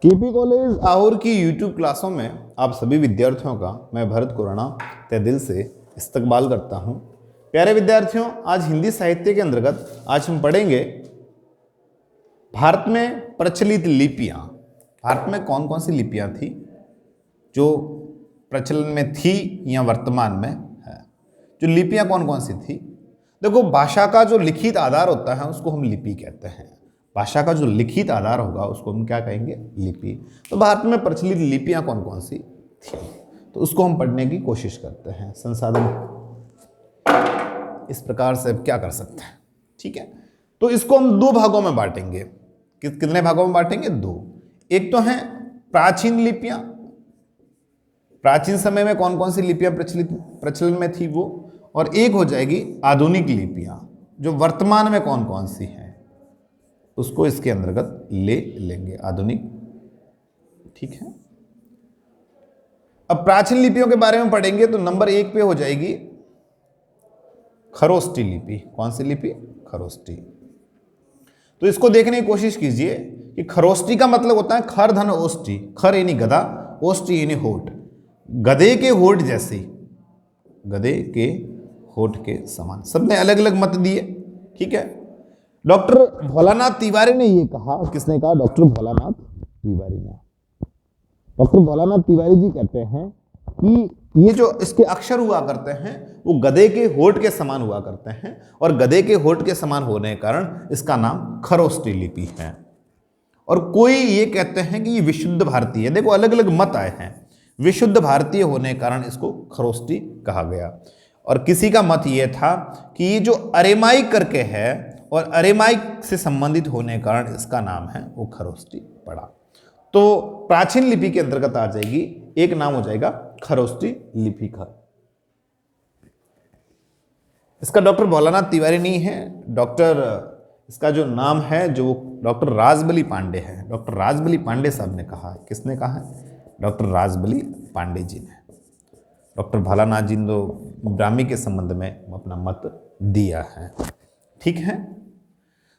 KP college Ahore की YouTube क्लासों में आप सभी विद्यार्थियों का मैं भरत खुराना तहे दिल से इस्तकबाल करता हूं। प्यारे विद्यार्थियों, आज हिंदी साहित्य के अंतर्गत आज हम पढ़ेंगे भारत में प्रचलित लिपियां। भारत में कौन कौन सी लिपियां थी जो प्रचलन में थी या वर्तमान में है। जो लिपियां कौन कौन सी थी? देखो, भाषा का जो लिखित आधार होता है उसको हम लिपि कहते हैं। भाषा का जो लिखित आधार होगा उसको हम क्या कहेंगे? लिपि। तो भारत में प्रचलित लिपियां कौन कौन सी थी, तो उसको हम पढ़ने की कोशिश करते हैं। संसाधन इस प्रकार से क्या कर सकते हैं, ठीक है। तो इसको हम दो भागों में बांटेंगे। कितने भागों में बांटेंगे? दो। एक तो है प्राचीन लिपियां, प्राचीन समय में कौन कौन सी लिपियां प्रचलन में थी वो, और एक हो जाएगी आधुनिक लिपियां जो वर्तमान में कौन कौन सी हैं, उसको इसके अंतर्गत ले लेंगे आधुनिक, ठीक है। अब प्राचीन लिपियों के बारे में पढ़ेंगे तो नंबर 1 पे हो जाएगी खरोष्टी लिपि। कौन सी लिपि? खरोष्टी। तो इसको देखने की कोशिश कीजिए कि खरोष्टी का मतलब होता है खर धन ओष्ठी। खर यानी गधा, ओष्ठी यानी होठ। गधे के होठ जैसी, गधे के होठ के समान। सबने अलग अलग मत दिए, ठीक है। डॉक्टर भोलानाथ तिवारी ने ये कहा। किसने कहा? डॉक्टर भोलानाथ तिवारी ने। डॉक्टर भोलानाथ तिवारी जी कहते हैं कि ये जो इसके अक्षर हुआ करते हैं वो गधे के होठ के समान हुआ करते हैं, और गधे के होठ के समान होने के कारण इसका नाम खरोष्टी लिपि है। और कोई ये कहते हैं कि ये विशुद्ध भारतीय है। देखो, अलग अलग मत आए हैं। विशुद्ध भारतीय होने के कारण इसको खरोष्टी कहा गया। और किसी का मत ये था कि ये जो अरेमाइक करके है और अरेमाइक से संबंधित होने के कारण इसका नाम है वो खरोष्टी पड़ा। तो प्राचीन लिपि के अंतर्गत आ जाएगी, एक नाम हो जाएगा खरोष्टी लिपि का। इसका डॉक्टर भोलानाथ तिवारी नहीं है, इसका जो नाम है जो डॉक्टर राजबली पांडे है। डॉक्टर राजबली पांडे साहब ने कहा है। किसने कहा है? डॉक्टर राजबली पांडे जी ने। डॉक्टर भोलानाथ जी ने तो ब्राह्मी के संबंध में अपना मत दिया है, ठीक है।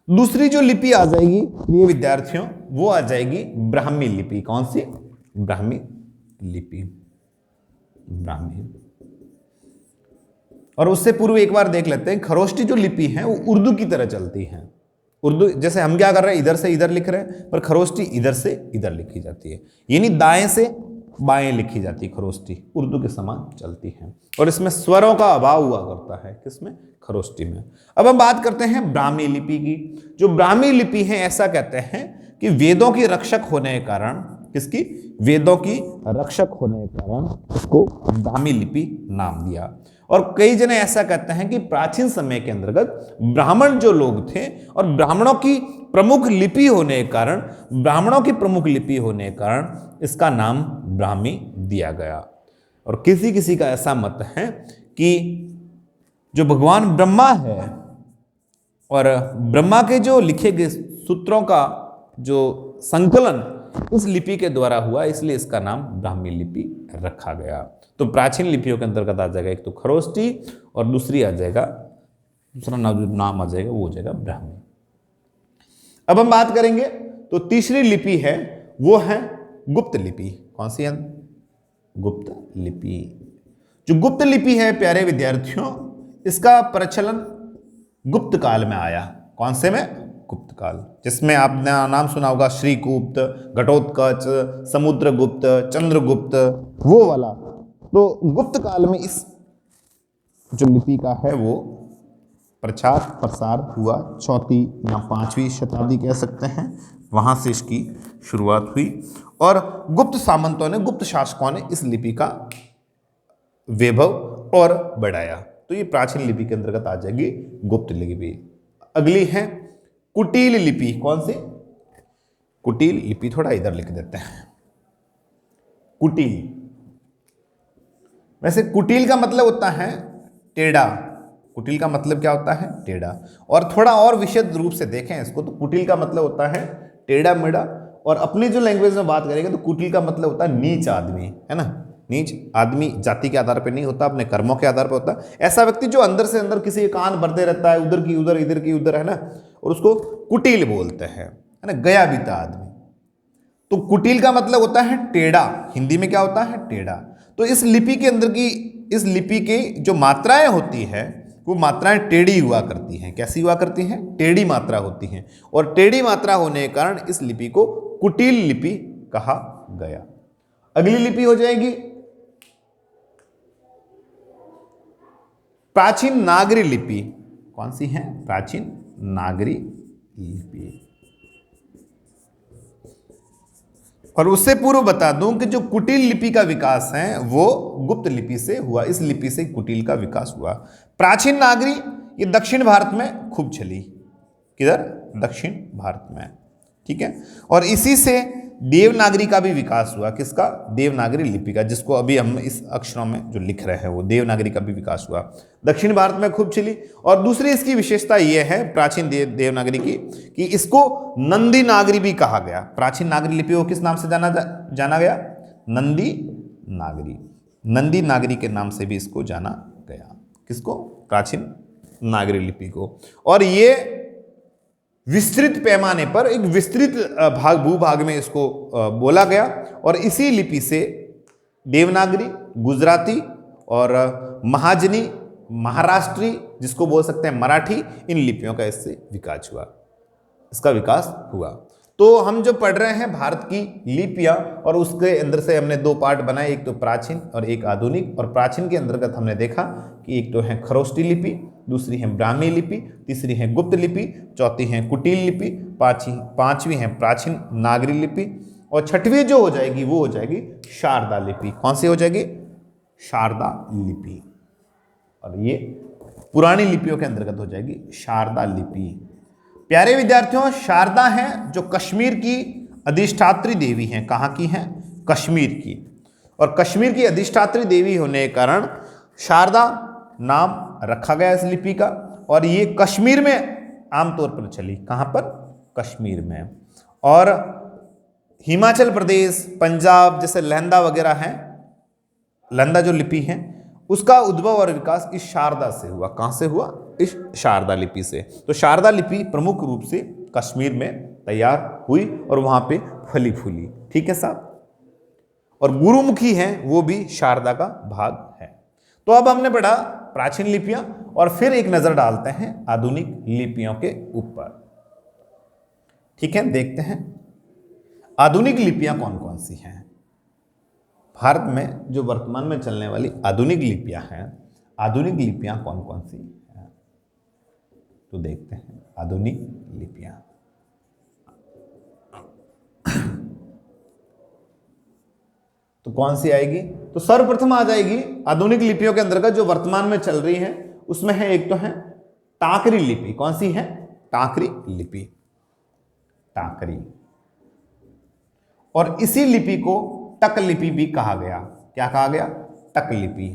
दूसरी जो लिपि आ जाएगी प्रिय विद्यार्थियों, वो आ जाएगी ब्राह्मी लिपि। कौन सी? ब्राह्मी लिपि। ब्राह्मी। और उससे पूर्व एक बार देख लेते हैं, खरोष्टी जो लिपि है वो उर्दू की तरह चलती है। उर्दू जैसे हम क्या कर रहे हैं, इधर से इधर लिख रहे हैं, पर खरोष्टी इधर से इधर लिखी जाती है, यानी दाएं से बाएं लिखी जाती है। खरोष्टी उर्दू के समान चलती है, और इसमें स्वरों का अभाव हुआ करता है। किसमें? खरोष्टी में। अब हम बात करते हैं ब्राह्मी लिपि की। जो ब्राह्मी लिपि है, ऐसा कहते हैं कि वेदों की रक्षक होने के कारण, किसकी? वेदों की रक्षक होने के कारण इसको ब्राह्मी लिपि नाम दिया। और कई जने ऐसा कहते हैं कि प्राचीन समय के अंतर्गत ब्राह्मण जो लोग थे और ब्राह्मणों की प्रमुख लिपि होने के कारण, इसका नाम ब्राह्मी दिया गया। और किसी किसी का ऐसा मत है कि जो भगवान ब्रह्मा है और ब्रह्मा के जो लिखे गए सूत्रों का जो संकलन इस लिपि के द्वारा हुआ, इसलिए इसका नाम ब्राह्मी लिपि रखा गया। तो प्राचीन लिपियों के अंतर्गत आ जाएगा एक तो खरोष्टी, और दूसरा नाम आ जाएगा वो हो जाएगा ब्राह्मी। अब हम बात करेंगे तो तीसरी लिपि है, वो है गुप्त लिपि। कौन सी है? गुप्त लिपि। जो गुप्त लिपि है प्यारे विद्यार्थियों, इसका प्रचलन गुप्त काल में आया। कौन से में? गुप्त काल। जिसमें आपने नाम सुना होगा श्रीगुप्त, घटोत्कच, समुद्रगुप्त, चंद्रगुप्त, वो वाला। तो गुप्त काल में इस जो लिपि का है वो प्रचार प्रसार हुआ। 4वीं या 5वीं शताब्दी कह सकते हैं, वहां से इसकी शुरुआत हुई। और गुप्त सामंतों ने, गुप्त शासकों ने इस लिपि का वैभव और बढ़ाया। तो ये प्राचीन लिपि के अंतर्गत आ जाएगी गुप्त लिपि। अगली है कुटिल लिपि। कौन सी? कुटिल लिपि। थोड़ा इधर लिख देते हैं, कुटिल। वैसे कुटिल का मतलब होता है टेढ़ा। कुटिल का मतलब क्या होता है? टेढ़ा। और थोड़ा और विशद रूप से देखें इसको तो कुटिल का मतलब होता है टेढ़ा मेढ़ा। और अपनी जो लैंग्वेज में बात करेंगे तो कुटिल का मतलब होता है नीच आदमी, है ना। नीच आदमी जाति के आधार पर नहीं होता, अपने कर्मों के आधार पर होता है। ऐसा व्यक्ति जो अंदर से अंदर किसी का कान भरते रहता है, उधर की उधर, इधर की उधर, है ना, और उसको कुटिल बोलते हैं, है ना, गया बीता आदमी। तो कुटिल का मतलब होता है टेढ़ा, हिंदी में क्या होता है, टेढ़ा। तो इस लिपि के अंदर की, इस लिपि की जो मात्राएं होती है वो मात्राएं टेढ़ी हुआ करती हैं। कैसी हुआ करती हैं, टेढ़ी मात्रा होती हैं, और टेढ़ी मात्रा होने के कारण इस लिपि को कुटिल लिपि कहा गया। अगली लिपि हो जाएगी प्राचीन नागरी लिपि। कौन सी है, प्राचीन नागरी लिपि। और उससे पूर्व बता दूं कि जो कुटिल लिपि का विकास है वो गुप्त लिपि से हुआ, इस लिपि से कुटिल का विकास हुआ। प्राचीन नागरी ये दक्षिण भारत में खूब चली, किधर, दक्षिण भारत में, ठीक है। और इसी से देवनागरी का भी विकास हुआ, किसका, देवनागरी लिपि का, जिसको अभी हम इस अक्षरों में जो लिख रहे हैं वो देवनागरी का भी विकास हुआ, दक्षिण भारत में खूब चली। और दूसरी इसकी विशेषता यह है प्राचीन देवनागरी की कि इसको नंदी नागरी भी कहा गया। प्राचीन नागरी लिपि को किस नाम से जाना गया, नंदी नागरी, नंदी नागरी के नाम से भी इसको जाना गया। किसको, प्राचीन नागरी लिपि को। और ये विस्तृत पैमाने पर एक विस्तृत भूभाग में इसको बोला गया, और इसी लिपि से देवनागरी, गुजराती और महाजनी, महाराष्ट्री, जिसको बोल सकते हैं मराठी, इन लिपियों का इससे विकास हुआ, इसका विकास हुआ। तो हम जो पढ़ रहे हैं भारत की लिपियां, और उसके अंदर से हमने दो पार्ट बनाए, एक तो प्राचीन और एक आधुनिक। और प्राचीन के अंतर्गत हमने देखा कि एक तो है खरोष्टी लिपि, दूसरी है ब्राह्मी लिपि, तीसरी है गुप्त लिपि, चौथी है कुटिल लिपि, पांचवी है प्राचीन नागरी लिपि, और छठवीं जो हो जाएगी वो हो जाएगी शारदा लिपि। कौन सी हो जाएगी, शारदा लिपि। और ये पुरानी लिपियों के अंतर्गत हो जाएगी शारदा लिपि। प्यारे विद्यार्थियों, शारदा है जो कश्मीर की अधिष्ठात्री देवी हैं। कहाँ की हैं, कश्मीर की। और कश्मीर की अधिष्ठात्री देवी होने के कारण शारदा नाम रखा गया इस लिपि का। और ये कश्मीर में आमतौर पर चली, कहाँ पर, कश्मीर में। और हिमाचल प्रदेश, पंजाब जैसे लहंदा वगैरह हैं, लहंदा जो लिपि है उसका उद्भव और विकास इस शारदा से हुआ। कहाँ से हुआ, इस शारदा लिपि से। तो शारदा लिपि प्रमुख रूप से कश्मीर में तैयार हुई और वहां पे फली फूली, ठीक है साहब। और गुरुमुखी है वो भी शारदा का भाग है। तो अब हमने पढ़ा प्राचीन लिपियां, और फिर एक नजर डालते हैं आधुनिक लिपियों के ऊपर, ठीक है। देखते हैं आधुनिक लिपियां कौन कौन सी हैं। भारत में जो वर्तमान में चलने वाली आधुनिक लिपियां हैं, आधुनिक लिपियां कौन कौन सी हैं, तो देखते हैं आधुनिक लिपियां। तो कौन सी आएगी, तो सर्वप्रथम आ जाएगी आधुनिक लिपियों के अंतर्गत जो वर्तमान में चल रही है, उसमें है एक तो है टाकरी लिपि। कौन सी है, टाकरी लिपि, टाकरी। और इसी लिपि को टक लिपि भी कहा गया। क्या कहा गया, टक लिपि,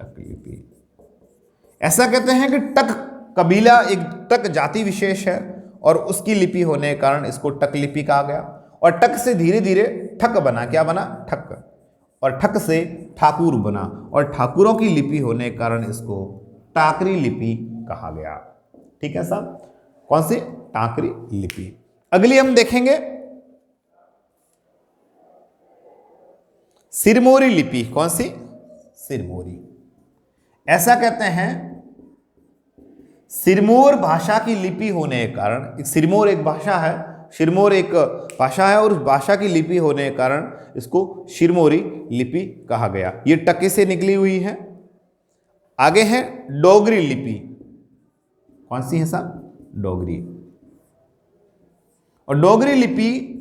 टक लिपि। ऐसा कहते हैं कि टक कबीला एक टक जाति विशेष है, और उसकी लिपि होने के कारण इसको टक लिपि कहा गया। और टक से धीरे धीरे ठक बना, क्या बना, ठक। और ठक से ठाकुर बना, और ठाकुरों की लिपि होने के कारण इसको टाकरी लिपि कहा गया, ठीक है साहब। कौन सी, टाकरी लिपि। अगली हम देखेंगे सिरमौरी लिपि। कौन सी, सिरमौरी। ऐसा कहते हैं सिरमौर भाषा की लिपि होने के कारण, सिरमौर एक भाषा है, सिरमौर एक भाषा है, और उस भाषा की लिपि होने के कारण इसको सिरमौरी लिपि कहा गया। ये टके से निकली हुई है। आगे है डोगरी लिपि। कौन सी है साहब, डोगरी। और डोगरी लिपि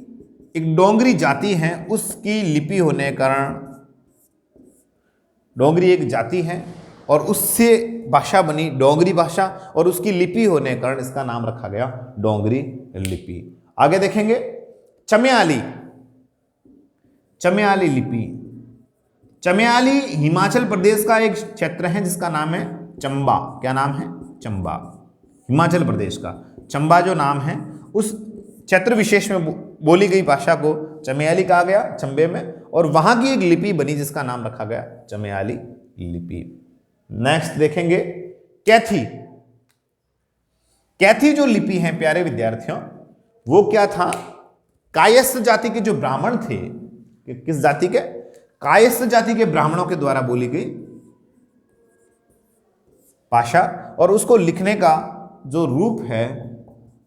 एक डोंगरी जाति है, उसकी लिपि होने के कारण, डोंगरी एक जाति है और उससे भाषा बनी डोंगरी भाषा, और उसकी लिपि होने के कारण इसका नाम रखा गया डोंगरी लिपि। आगे देखेंगे चमयाली, चमयाली लिपि। चमयाली हिमाचल प्रदेश का एक क्षेत्र है जिसका नाम है चंबा। क्या नाम है, चंबा। हिमाचल प्रदेश का चंबा जो नाम है, उस क्षेत्र विशेष में बोली गई भाषा को चमयाली कहा गया, चंबे में। और वहां की एक लिपि बनी जिसका नाम रखा गया चमयाली लिपि। नेक्स्ट देखेंगे कैथी। कैथी जो लिपि है प्यारे विद्यार्थियों, वो क्या था, कायस्थ जाति के जो ब्राह्मण थे, किस जाति के? कायस्थ जाति के ब्राह्मणों के द्वारा बोली गई भाषा, और उसको लिखने का जो रूप है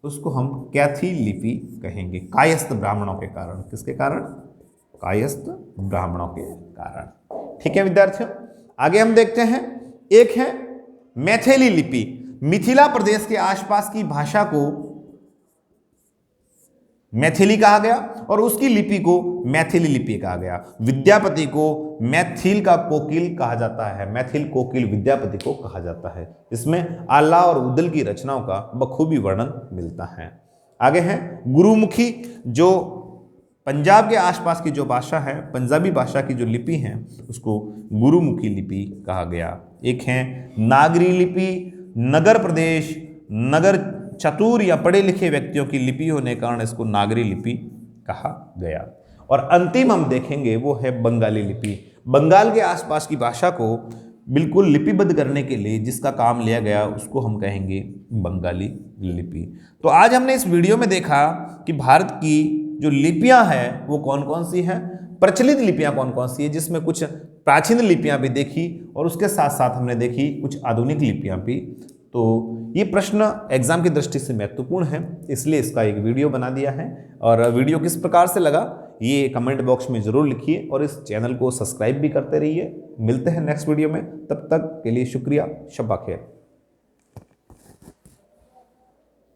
उसको हम कैथी लिपि कहेंगे, कायस्थ ब्राह्मणों के कारण। किसके कारण? कायस्थ ब्राह्मणों के कारण। ठीक है विद्यार्थियों, आगे हम देखते हैं। एक है मैथिली लिपि। मिथिला प्रदेश के आसपास की भाषा को मैथिली कहा गया और उसकी लिपि को मैथिली लिपि कहा गया। विद्यापति को मैथिल का कोकिल कहा जाता है, मैथिल कोकिल विद्यापति को कहा जाता है। इसमें आला और उदल की रचनाओं का बखूबी वर्णन मिलता है। आगे है गुरुमुखी, जो पंजाब के आसपास की जो भाषा है, पंजाबी भाषा की जो लिपि है उसको गुरुमुखी लिपि कहा गया। एक है नागरी लिपि, नगर प्रदेश, नगर चतुर या पढ़े लिखे व्यक्तियों की लिपि होने के कारण इसको नागरी लिपि कहा गया। और अंतिम हम देखेंगे वो है बंगाली लिपि। बंगाल के आसपास की भाषा को बिल्कुल लिपिबद्ध करने के लिए जिसका काम लिया गया उसको हम कहेंगे बंगाली लिपि। तो आज हमने इस वीडियो में देखा कि भारत की जो लिपियां हैं वो कौन कौन सी हैं, प्रचलित लिपियां कौन कौन सी है, जिसमें कुछ प्राचीन लिपियां भी देखी और उसके साथ साथ हमने देखी कुछ आधुनिक लिपियां भी। तो ये प्रश्न एग्जाम की दृष्टि से महत्वपूर्ण है, इसलिए इसका एक वीडियो बना दिया है। और वीडियो किस प्रकार से लगा ये कमेंट बॉक्स में जरूर लिखिए और इस चैनल को सब्सक्राइब भी करते रहिए। मिलते हैं नेक्स्ट वीडियो में, तब तक के लिए शुक्रिया। शब्बा खैर।